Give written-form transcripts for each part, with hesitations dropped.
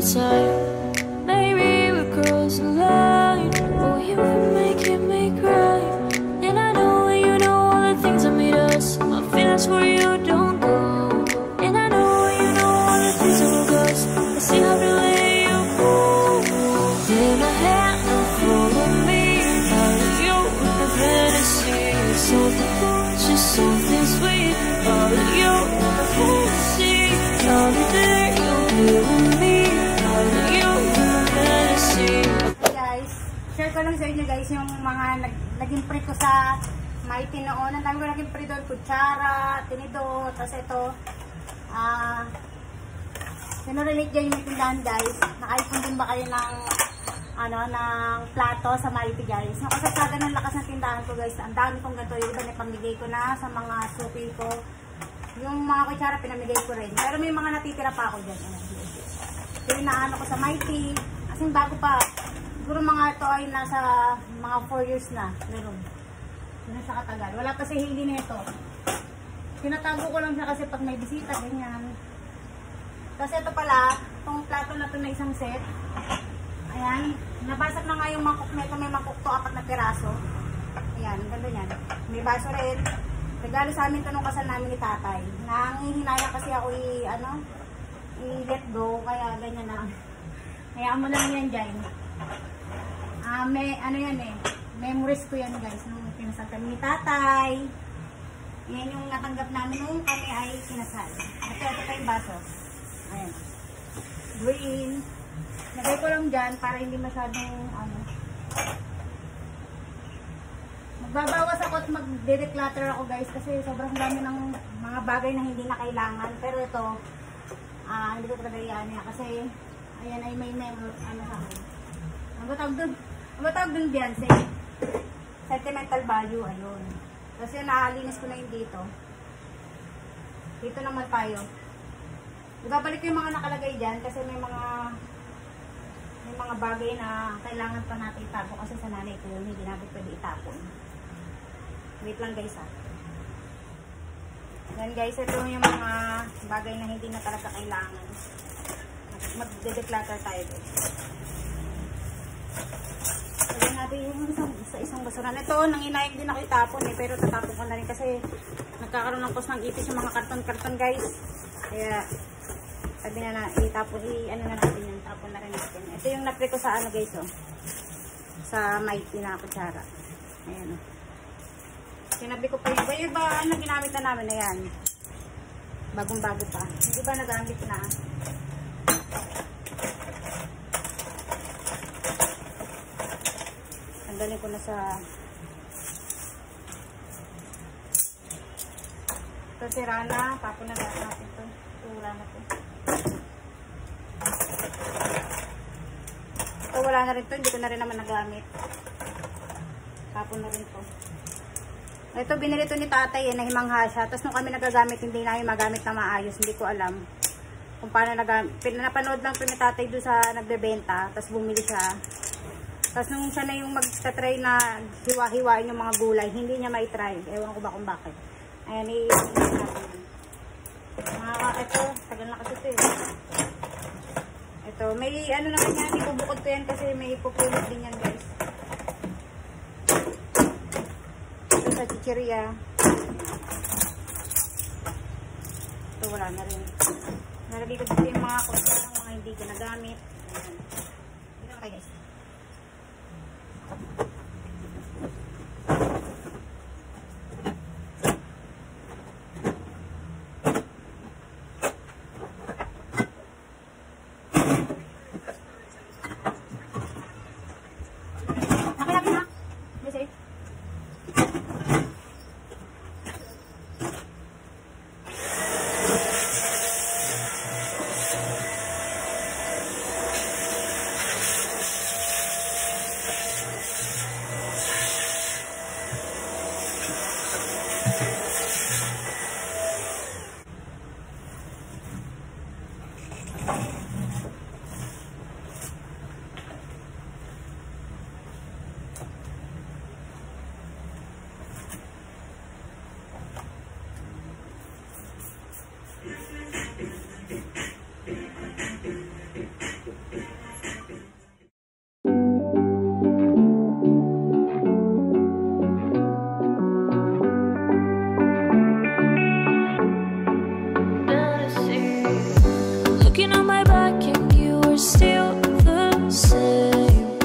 the time. Maybe we cross the line, but you were making me cry. And I know you know all the things that made us. My feelings for you don't go. And I know you know all the things that will us. I see how the way you move. Take my hand and follow me. Follow you with the fantasy. Something gorgeous, something sweet. Follow you with the fantasy. I'll be there, you'll be with me. Follow you with the fantasy. Guys, share ko lang sa inyo guys yung mga naging pre ko sa Mighty noon. Ang dami ko naging pre doon, kutsara, tinidor, tapos ito, sinurelate dyan yung tindahan guys. Nakaipon din ba kayo ng ng plato sa Mighty guys? Yung kasagsaga ng lakas ng tindahan ko guys, ang dami kong ganito. Yung iba na pamigay ko na sa mga suki ko. Yung mga kutsara pinamigay ko rin. Pero may mga natitira pa ako dyan. So yung naano ko sa Mighty, kasi bago pa. Siguro mga ito ay nasa mga 4 years na. Meron. Hindi na siya katagal. Wala pa si Hailey nito. Tinatago ko lang siya kasi pag may bisita, ganyan. Kasi ito pala, itong plato na ito na isang set. Ayan. Nabasag na nga yung mangkok nito. May mangkok to, 4 na piraso. Ayan, ganda yan. May baso rin. Regalo sa amin ito nung kasal namin ni tatay. Nangihinaya kasi ako i-let go. Kaya ganyan na. Kaya mo lang yan dyan. May yan memories ko yan guys. Nung pinasal kami ni tatay. Yan yung natanggap namin nung kami ay kinasal. Ito pa yung baso. Ayan. Green. Lagay ko lang dyan para hindi masyadong magbabawas ako at mag-declutter ako guys kasi sobrang dami ng mga bagay na hindi na kailangan. Pero ito, hindi ko talaga yan kasi ayan ay may sa akin. Ang batawag dun diyan, sentimental value, ayun. Kasi naalinis ko na yun dito. Dito naman tayo. Ibabalik ko yung mga nakalagay dyan kasi may mga bagay na kailangan pa natin itago kasi sa nanay ko yun, hindi natin pwede itapon. Wait lang guys Yan guys, ito yung mga bagay na hindi na talaga kailangan. Mag-declutter tayo guys. Lagyan natin yung isang basura. Ito, nanginayang din ako itapon pero tatapon ko na rin kasi nagkakaroon ng ng ipis yung mga karton-karton guys. Kaya sabi na itapon, na natin yung tapon na rin natin. Ito yung napre ko sa guys sa Mighty na kutsara. Ayan Sinabi ko pa yung iba ginamit na namin na yan. Bagong-bago pa. Hindi ba nagamit na? Tanggalin ko na sa ito sira na. Tapon na natin ito. Wala na ito. Ito wala na rin ito. Hindi ko na rin naman nagamit. Tapon na rin ito. Ito, binili ito ni tatay nahimangha siya. Tapos nung kami nagagamit, hindi namin magamit na maayos. Hindi ko alam kung paano nagamit. Napanood lang ito ni tatay doon sa nagbebenta. Tapos bumili siya. Tapos nung siya na yung magta-try na hiwa-hiwain yung mga gulay, hindi niya mai-try. Ewan ko ba kung bakit. Ayan, i-iwan natin. Ito, tagal na kasi ito Ito, may naman yan. Ibubukod ko yan kasi may ipupulot din yan guys. Sa chicheria. Ito wala na rin. Nalagay ko dito yung mga kutsarang mga hindi ko nagamit. Ayan. Dito kayo guys. Looking on my back and you are still the same.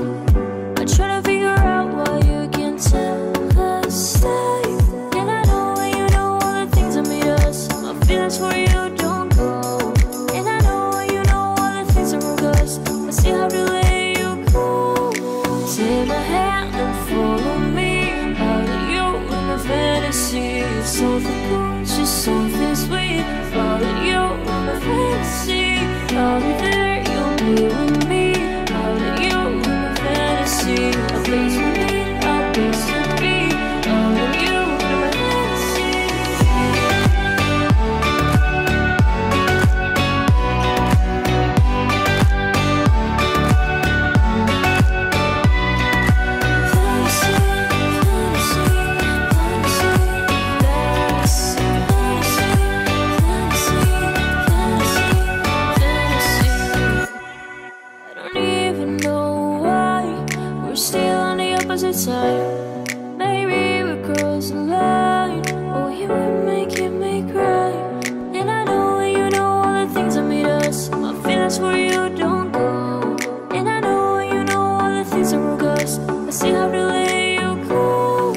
I try to figure out why you can't tell the same. And I know when you know all the things that made us, my feelings for you don't go. And I know when you know all the things that broke us, I still have to let you go. Take my hand and follow me out of you in my fantasy. Something cool, just something sweet. Follow you in my fantasy. I'll be there, you'll be with me. Out of you in my fantasy. A place we need, a place to be. Out of you in my fantasy. Side. Maybe we cross the line. Oh, you would make me cry. And I know when you know all the things that made us, my feelings for you don't go. And I know when you know all the things that broke us, I still have to let you go.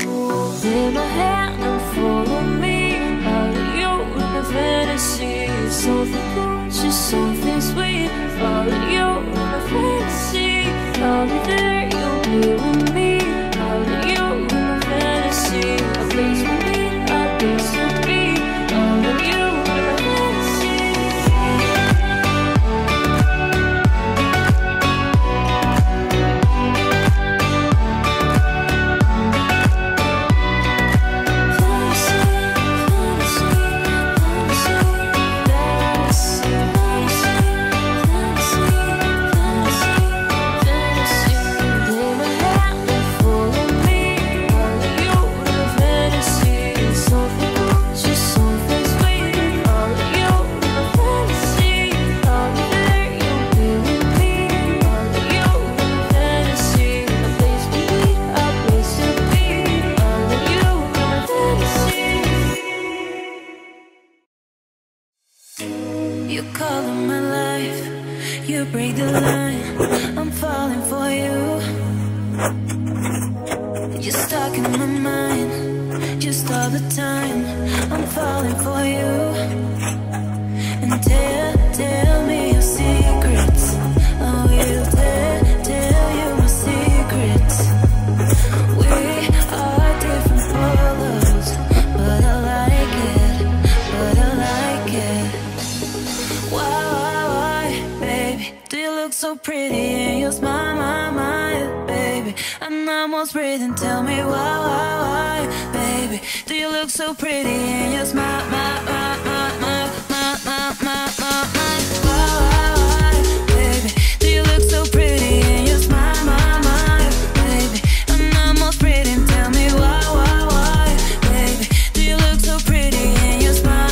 Take my hand and follow me out of you in my fantasy. Something cool, just something sweet. Follow you in my fantasy. I'll be there, you'll be with me. A place we need, a place to be. All of you in my fantasy. You color my life, you break the line. I'm falling for you. You're stuck in my mind, just all the time. I'm falling for you. And tell me your secrets. I will tell you my secrets. We are different colors, but I like it, Why, baby, do you look so pretty in your smile, baby? I'm almost breathing, tell me why, baby, do you look so pretty in your smile, why, baby, do you look so pretty in your smile, baby? I'm almost breathing, tell me why, baby, do you look so pretty in your smile,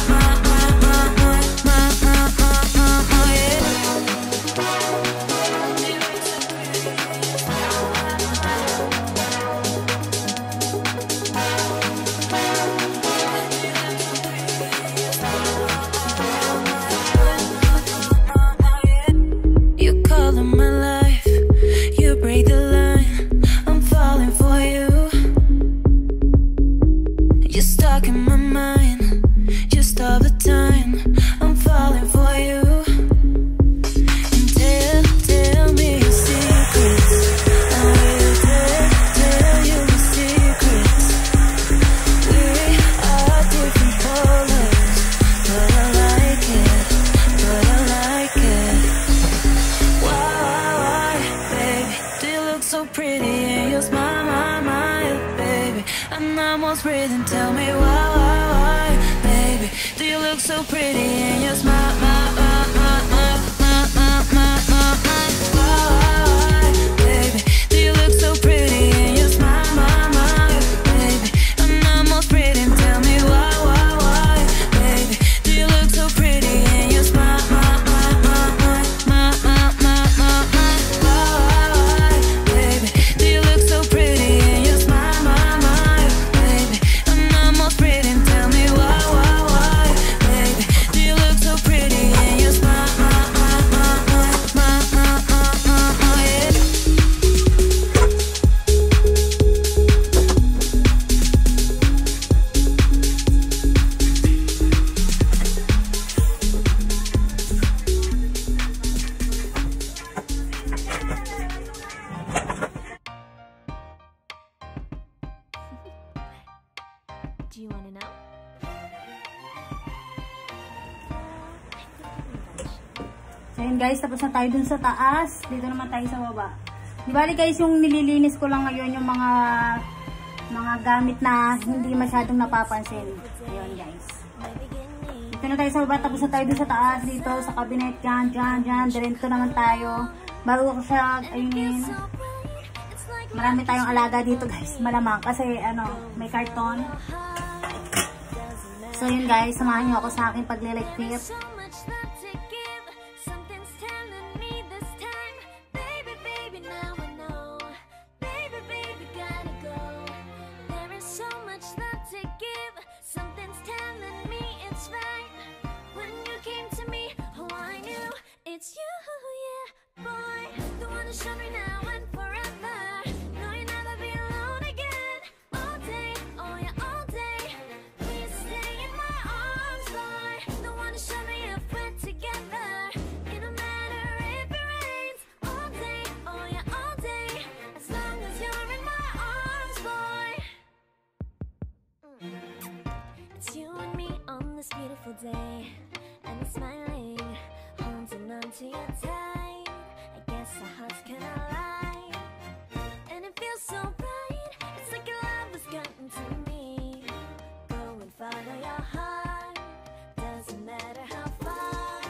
almost breathing, tell me why, baby, do you look so pretty in your smile, why, baby, do you look so pretty in your smile, baby, I'm almost breathing, tell me why, baby, do you look so pretty in your smile, baby, do you look so pretty in your smile, baby, I'm almost breathing, tell me why, baby, do you look so pretty So yun guys, tapos na tayo dun sa taas. Dito naman tayo sa baba. Di bali guys, yung nililinis ko lang ngayon yung mga gamit na hindi masyadong napapansin. Ayun guys. Dito na tayo sa baba, tapos na tayo dun sa taas. Dito sa cabinet, dyan. Diretso naman tayo. Bago ko siya ayunin. Marami tayong alaga dito guys, malamang. Kasi may karton. So yun guys, samahan nyo ako sa aking pagliligpit. It's you, yeah, boy. The one to show me now and forever. No, you'll never be alone again. All day, oh yeah, all day. Please stay in my arms, boy. The one to show me if we're together. It don't matter if it rains. All day, oh yeah, all day. As long as you're in my arms, boy. It's you and me on this beautiful day, and it's smiling. Holding on to your tight, I guess our hearts can align, and it feels so right. It's like your love has gotten to me. Go and follow your heart, doesn't matter how far.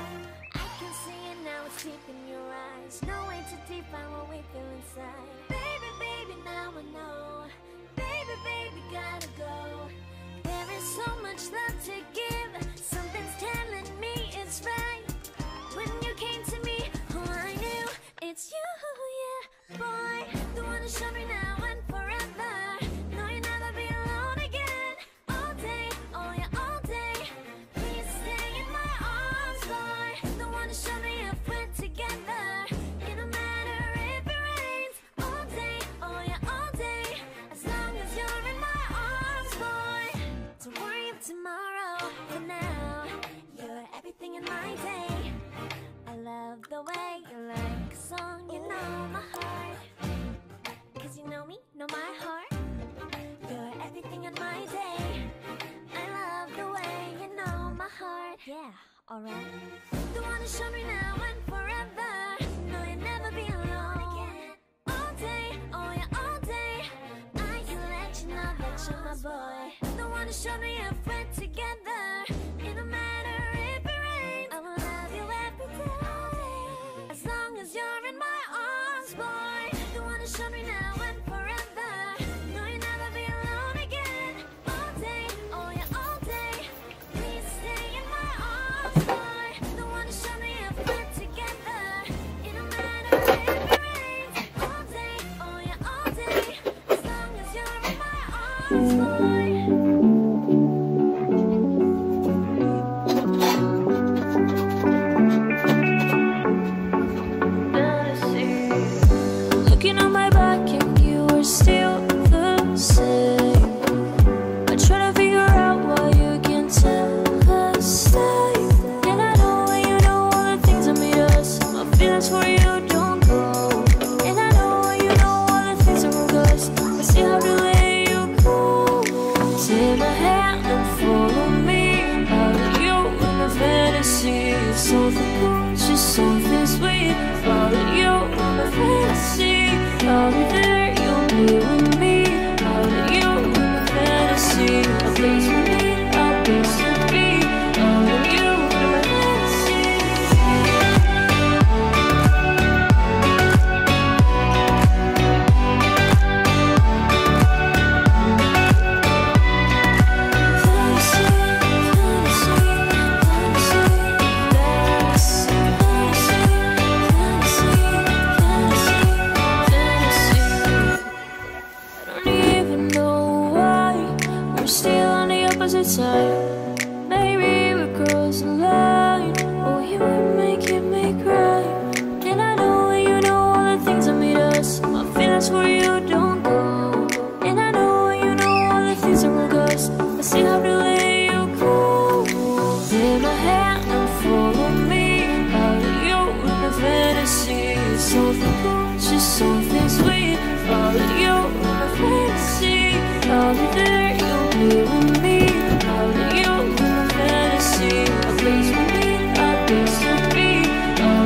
I can see it now, it's deep in your eyes. No way to define what we feel inside. Baby, baby, now I know. Baby, baby, gotta go. There is so much love to give. Something's telling me it's right. When you came to me, oh I knew it's you, yeah, boy. The one to show me now and forever. No, you'll never be alone again. All day, oh yeah, all day. Please stay in my arms, boy. The one to show me if we're together. It don't matter if it rains. All day, oh yeah, all day. As long as you're in my arms, boy. Don't worry of tomorrow. For now, you're everything in my day. I love the way you like a song, you know my heart. Cause you know me, know my heart. You're everything in my day. I love the way you know my heart. Yeah, alright. The one to show me now and forever. No, you'll never be alone again. All day, oh yeah, all day. I can let you know that you're my boy. The one to show me if we're together. It don't matter if it rains. I will love you every day. As long as you're in my arms, boy. The one to show me now and forever. No, you'll never be alone again. All day, oh yeah, all day. Please stay in my arms, boy. The one to show me if we're together. It don't matter if it rains. All day, oh yeah, all day. As long as you're in my arms, boy. Looking on my back and you are still the same. I try to figure out why you can't tell us stay. And I know when you know all the things that made us. My feelings for you don't go. And I know when you know all the things that were us. I see how to let you go. Take my hand and follow me. Out of you in my fantasy. Something cool, just something sweet. Follow you in my fantasy. I'll be there, you'll be with me. Out of you in my fantasy. A place for me, a place to be. Out of you in my fantasy. Side. Maybe we cross the line. Oh, you would make me cry. And I know when you know all the things that made us. My feelings for you don't go. And I know when you know all the things that were us. I see how to let you go. Take my hand and follow me. Out of you in a fantasy. Something cool, just something sweet. Follow you in a fantasy. I'll be there, you'll be with me. Out of you in a fantasy. A place for me, a place to be. All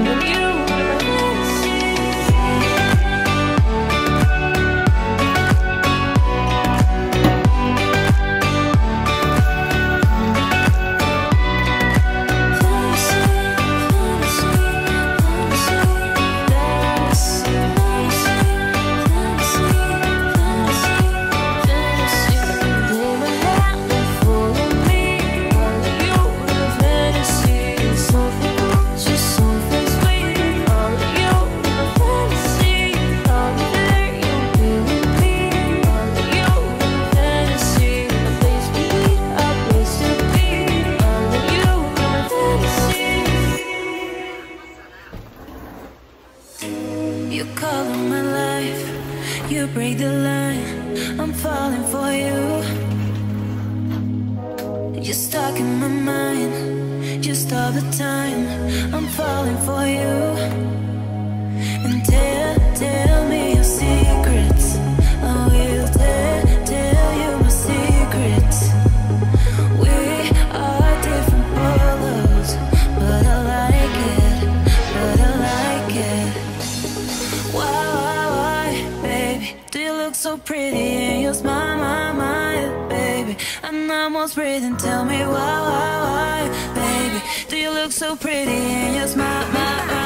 all of my life. You break the line, I'm falling for you. You're stuck in my mind, just all the time. I'm falling for you. And tell me your secrets. I will tell you my secrets. We are different colors, but I like it. Why, baby, do you look so pretty in your smile, baby? I'm almost breathing, tell me why, baby, do you look so pretty in your smile,